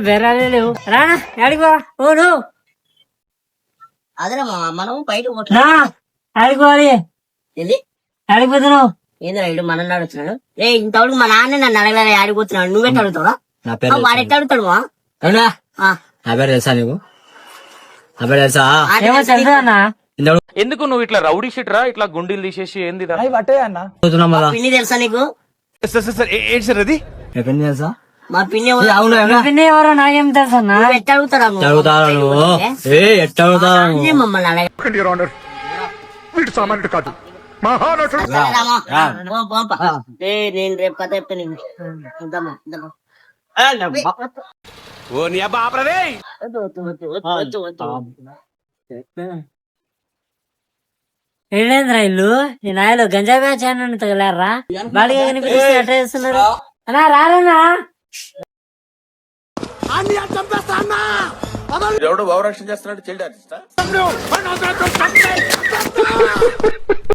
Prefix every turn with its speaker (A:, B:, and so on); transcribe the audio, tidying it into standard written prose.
A: బెరాలే లేవు రా అడిగో ఓడు
B: అదే మనం బయట
A: అడిగోవాలి
B: ఏంది
A: అడిగిపోతున్నావు
B: ఏంద్రా ఇడు మనల్ని అడుగుతున్నాడు రే ఇంతవరకు మా నాన్న నన్ను అడగలే అడిగిపోతున్నాడు నువ్వెట్ అడుగుతావా
C: నా పేరు
B: వాడు ఎట్లా అడుగుతాడు మా
C: అవునా నా పేరు తెలుసా నీకు నా పేరు తెలుసా
A: ఏమో తెలుసా అన్న
D: ఎందుకు నువ్వు ఇట్లా రౌడీ షీట్ రా ఇట్లా గుండీలు తీసేసి ఏంది
B: పిన్ని తెలుసా నీకు
D: ఏంటి సార్ అది
C: ఎక్కడి తెలుసా
B: మా పిన్ని
C: అవును
A: పిన్ని ఎవరో నాకేం తెలుసు అన్న
B: ఎట్లా అడుగుతారా
C: అడుగుతారా నువ్వు ఎట్లా అడుగుతారా నువ్వు
B: మమ్మల్ని అడగ నేను రేపు కథ చెప్తాను ఇద్దామా
D: ఓ నీ అబ్బా ఆపరదే
A: ఏంద్రా ఇల్లు ఈ నాయలో గంజా బ్యాచ్ అని తగలారా బాడిగా కనిపిస్తే ఎట్లా చేస్తున్నారు అన్నా రారన్నా
D: ఎవడో భావరక్షణ చేస్తున్నాడు చైల్డ్ ఆర్టిస్టా